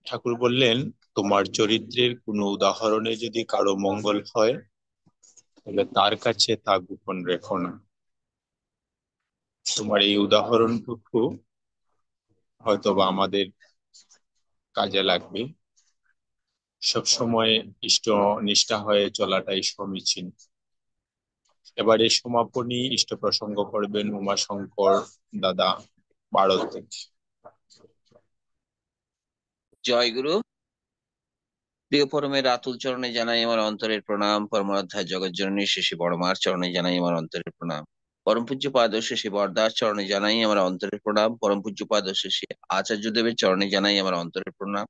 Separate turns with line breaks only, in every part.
ঠাকুর বললেন, তোমার চরিত্রের কোনো উদাহরণে যদি কারো মঙ্গল হয়, তাহলে তার কাছে তা গোপন রেখো না। তোমার এই উদাহরণটুকু হয়তোবা আমাদের কাজে লাগবে। সবসময় ইষ্ট নিষ্ঠা হয়ে চলাটাই সমীচীন। এবারে সমাপনী ইষ্ট প্রসঙ্গ করবেন উমাশঙ্কর দাদা, ভারত থেকে।
জয় গুরু। প্রিয় পরমের আতুল চরণে জানাই আমার অন্তরের প্রণাম। পরমাধ্যায় জগৎ জননী শেষে বড়মার চরণে জানাই আমার অন্তরের প্রণাম। পরম পূজ্য পাদ শেষে বরদাস চরণে জানাই আমার অন্তরের প্রণাম। পরম পূজ্য পাদ শেষে আচার্য দেবের চরণে জানাই আমার অন্তরের প্রণাম।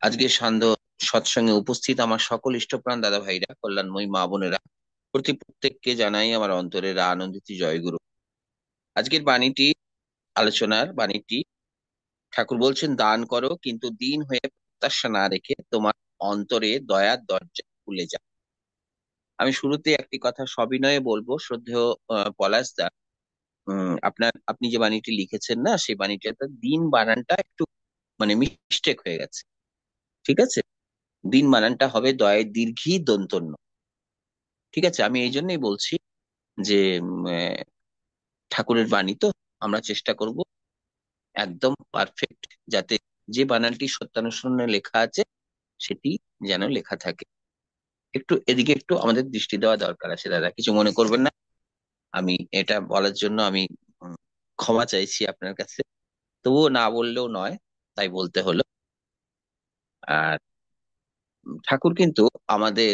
আজকে সান্ধ্য সৎসঙ্গে উপস্থিত আমার সকল ইষ্টপ্রাণ দাদা ভাইরা, কল্যাণময়ী মা বোনেরা, প্রত্যেককে জানাই আমার অন্তরের আনন্দিত জয় গুরু। আজকের বাণীটি, আলোচনার বাণীটি, ঠাকুর বলছেন দান করো কিন্তু দিন হয়ে প্রত্যাশা না রেখে তোমার অন্তরে দয়ার দরজা খুলে যাও। আমি শুরুতে একটি কথা সবিনয়ে বলবো, শ্রদ্ধেয় পলাশ দা, আপনি যে বাণীটি লিখেছেন না, সেই বাণীটাতে দিন বানানটা একটু মানে মিস্টেক হয়ে গেছে। ঠিক আছে, দিন বানানটা হবে দয়ের দীর্ঘী দন্তন্য। ঠিক আছে, আমি এই জন্যই বলছি যে ঠাকুরের বাণী তো আমরা চেষ্টা করব একদম পারফেক্ট, যাতে যে বানানটি সত্যানুসরণে লেখা আছে সেটি যেন লেখা থাকে। একটু এদিকে একটু আমাদের দৃষ্টি দেওয়া দরকার আছে দাদা, কিছু মনে করবেন না। আমি এটা বলার জন্য আমি উম, ক্ষমা চাইছি আপনার কাছে, তবুও না বললেও নয়, তাই বলতে হলো। আর ঠাকুর কিন্তু আমাদের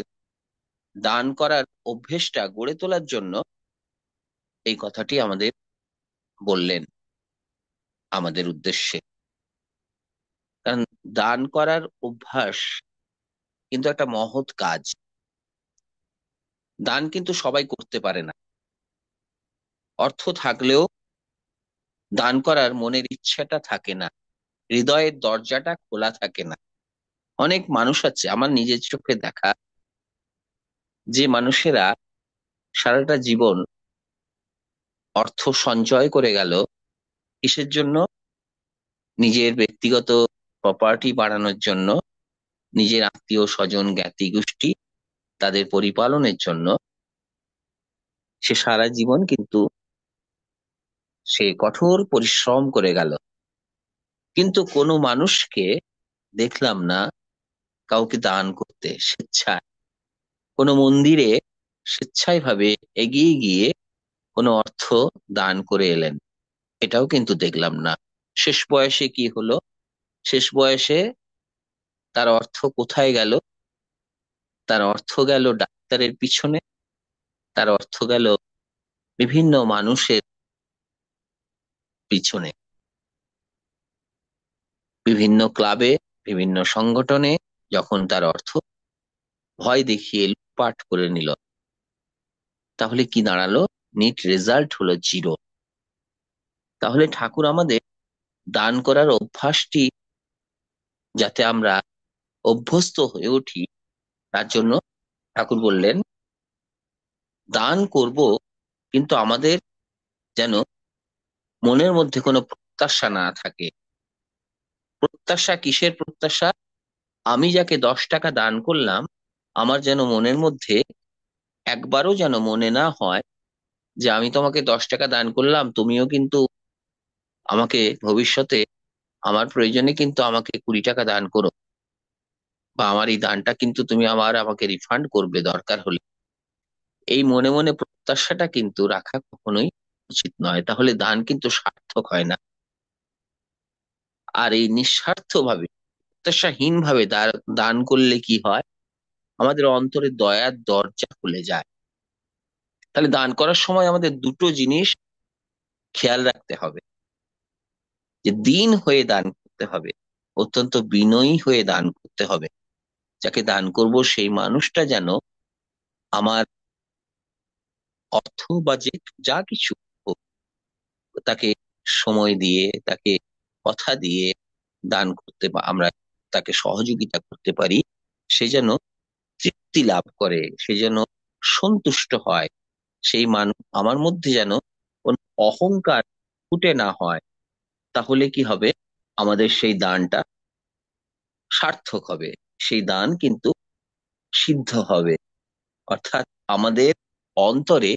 দান করার অভ্যেসটা গড়ে তোলার জন্য এই কথাটি আমাদের বললেন আমাদের উদ্দেশ্যে। কারণ দান করার অভ্যাস কিন্তু একটা মহৎ কাজ। দান কিন্তু সবাই করতে পারে না। অর্থ থাকলেও দান করার মনের ইচ্ছাটা থাকে না, হৃদয়ের দরজাটা খোলা থাকে না। অনেক মানুষ আছে আমার নিজের চোখে দেখা, যে মানুষেরা সারাটা জীবন অর্থ সঞ্চয় করে গেল কিসের জন্য? নিজের ব্যক্তিগত প্রপার্টি বাড়ানোর জন্য, নিজের আত্মীয় স্বজন জ্ঞাতি গোষ্ঠী তাদের পরিপালনের জন্য। সে সারা জীবন কিন্তু সে কঠোর পরিশ্রম করে গেল, কিন্তু কোনো মানুষকে দেখলাম না কাউকে দান করতে স্বেচ্ছায়, কোনো মন্দিরে স্বেচ্ছায় ভাবে এগিয়ে গিয়ে কোনো অর্থ দান করে এলেন, এটাও কিন্তু দেখলাম না। শেষ বয়সে কি হলো? শেষ বয়সে তার অর্থ কোথায় গেল? তার অর্থ গেল ডাক্তারের পিছনে, তার অর্থ গেল বিভিন্ন মানুষের পিছনে, বিভিন্ন ক্লাবে, বিভিন্ন সংগঠনে। যখন তার অর্থ ভয় দেখিয়ে লুটপাট করে নিল, তাহলে কি দাঁড়ালো? নিট রেজাল্ট হলো জিরো। তাহলে ঠাকুর আমাদের দান করার অভ্যাসটি যাতে আমরা অভ্যস্ত হয়ে উঠি, তার জন্য ঠাকুর বললেন দান করব, কিন্তু আমাদের যেন মনের মধ্যে কোনো প্রত্যাশা না থাকে। প্রত্যাশা কিসের প্রত্যাশা? আমি যাকে 10 টাকা দান করলাম, আমার যেন মনের মধ্যে একবারও যেন মনে না হয় যে আমি তোমাকে 10 টাকা দান করলাম, তুমিও কিন্তু আমাকে ভবিষ্যতে আমার প্রয়োজনে কিন্তু আমাকে 20 টাকা দান করো, বা আমার এই দানটা কিন্তু তুমি আমাকে রিফান্ড করবে দরকার হলে। এই মনে মনে প্রত্যাশাটা কিন্তু রাখা কখনোই উচিত নয়, তাহলে দান কিন্তু সার্থক হয় না। আর এই নিঃস্বার্থ ভাবে, প্রত্যাশাহীন ভাবে দান করলে কি হয়? আমাদের অন্তরে দয়ার দরজা খুলে যায়। তাহলে দান করার সময় আমাদের দুটো জিনিস খেয়াল রাখতে হবে, যে দিন হয়ে দান করতে হবে, অত্যন্ত বিনয়ী হয়ে দান করতে হবে। যাকে দান করব সেই মানুষটা যেন আমার অর্থ বা যে যা কিছু হোক, তাকে সময় দিয়ে, তাকে কথা দিয়ে দান করতে বা আমরা তাকে সহযোগিতা করতে পারি। সে যেন তৃপ্তি লাভ করে, সে যেন সন্তুষ্ট হয়। সেই মানুষ আমার মধ্যে যেন কোন অহংকার ফুটে না হয়, তাহলে কি হবে? আমাদের সেই দানটা সার্থক হবে, সেই দান কিন্তু সিদ্ধ হবে। অর্থাৎ আমাদের অন্তরে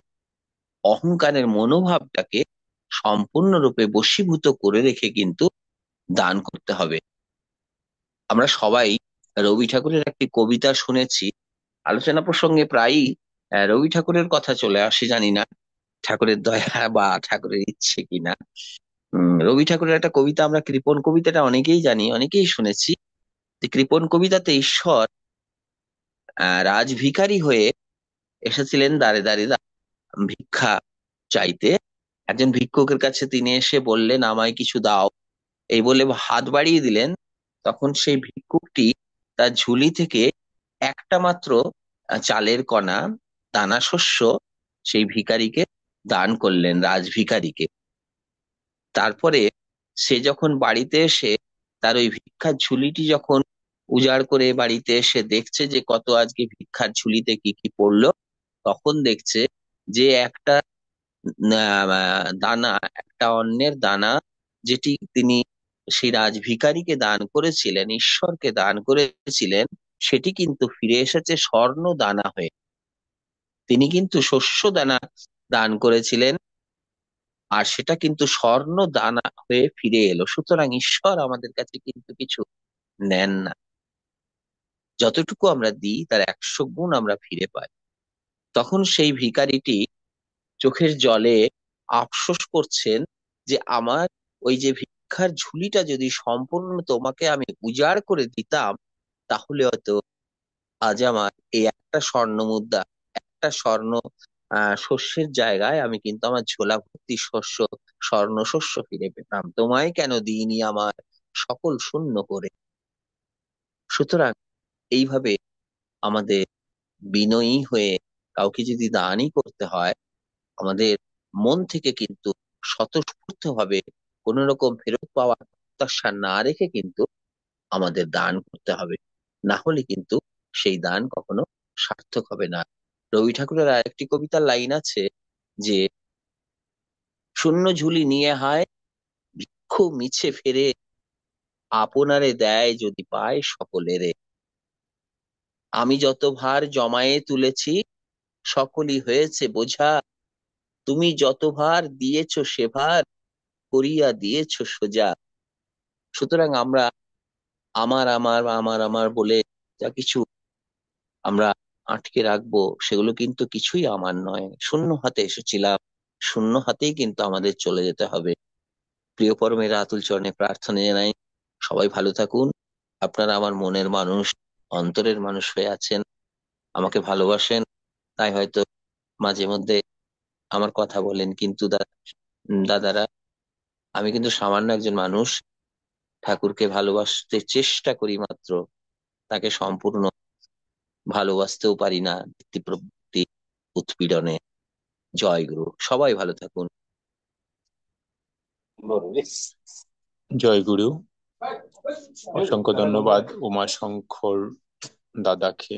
অহংকারের মনোভাবটাকে সম্পূর্ণরূপে বশীভূত করে রেখে কিন্তু দান করতে হবে। আমরা সবাই রবি ঠাকুরের একটি কবিতা শুনেছি, আলোচনা প্রসঙ্গে প্রায়ই রবি ঠাকুরের কথা চলে আসে, জানি না ঠাকুরের দয়া বা ঠাকুরের ইচ্ছে কিনা। রবি ঠাকুরের একটা কবিতা, আমরা কৃপণ কবিতাটা অনেকেই জানি, অনেকেই শুনেছি। যে কৃপণ কবিতাতে ঈশ্বর রাজভিখারি হয়ে এসেছিলেন দ্বারে দ্বারে ভিক্ষা চাইতে। একজন ভিক্ষুকের কাছে তিনি এসে বললেন, আমায় কিছু দাও, এই বলে হাত বাড়িয়ে দিলেন। তখন সেই ভিক্ষুকটি তার ঝুলি থেকে একটা মাত্র চালের কণা, দানা শস্য সেই ভিখারিকে দান করলেন, রাজভিখারিকে। তারপরে সে যখন বাড়িতে এসে তার ওই ভিক্ষার ঝুলিটি যখন উজাড় করে বাড়িতে এসে দেখছে যে কত আজকে ভিক্ষার ঝুলিতে কি কি পড়লো, তখন দেখছে যে একটা দানা, একটা অন্নের দানা, যেটি তিনি সেই রাজভিখারিকে দান করেছিলেন, ঈশ্বরকে দান করেছিলেন, সেটি কিন্তু ফিরে এসেছে স্বর্ণ দানা হয়ে। তিনি কিন্তু শস্য দানা দান করেছিলেন, আর সেটা কিন্তু স্বর্ণ দানা হয়ে ফিরে এলো। সুতরাং ঈশ্বর আমাদের কাছে কিন্তু কিছু নেন না, যতটুকু আমরা দিই তার 100 গুণ আমরা ফিরে পাই। তখন সেই ভিখারিটি চোখের জলে আফসোস করছেন যে আমার ওই যে ভিক্ষার ঝুলিটা যদি সম্পূর্ণ তোমাকে আমি উজাড় করে দিতাম, তাহলে হয়তো আজ আমার এই একটা স্বর্ণ মুদ্রা, একটা স্বর্ণ শস্যের জায়গায় আমি কিন্তু আমার ঝোলা ভর্তি শস্য, স্বর্ণ শস্য ফিরে পেতাম। তোমায় কেন দিইনি আমার সকল শূন্য করে? সুতরাং এইভাবে আমাদের বিনয়ী হয়ে কাউকে যদি দানই করতে হয়, আমাদের মন থেকে কিন্তু স্বতঃস্ফূর্ত ভাবে কোন রকম ফেরত পাওয়ার প্রত্যাশা না রেখে কিন্তু আমাদের দান করতে হবে। না হলে কিন্তু সেই দান কখনো সার্থক হবে না। রবি ঠাকুরের আরেকটি কবিতার লাইন আছে যে, শূন্য ঝুলি নিয়ে হায় ভিক্ষু মিছে ফেরে, আপনারে দেয় যদি পায় সকলেরে। আমি যত ভার জমায়ে তুলেছি সকলই হয়েছে বোঝা, তুমি যত ভার দিয়েছো সে ভার করিয়া দিয়েছো সোজা। সুতরাং আমরা আমার আমার আমার আমার বলে যা কিছু আমরা আটকে রাখবো, সেগুলো কিন্তু কিছুই আমার নয়। শূন্য হাতে এসেছিলাম, শূন্য হাতেই কিন্তু আমাদের চলে যেতে হবে। প্রিয় পরমের আতুল চরণে প্রার্থনা জানাই, সবাই ভালো থাকুন। আপনারা আমার মনের মানুষ, অন্তরের মানুষ হয়ে আছেন, আমাকে ভালোবাসেন, তাই হয়তো মাঝে মধ্যে আমার কথা বলেন। কিন্তু দাদারা, আমি কিন্তু সামান্য একজন মানুষ, ঠাকুরকে ভালোবাসতে চেষ্টা করি মাত্র, তাকে সম্পূর্ণ ভালোবাসতেও পারি না ব্যক্তি প্রবৃত্তি উৎপীড়নে। জয় গুরু, সবাই ভালো থাকুন।
জয় গুরু। অসংখ্য ধন্যবাদ উমাশঙ্কর দাদাকে।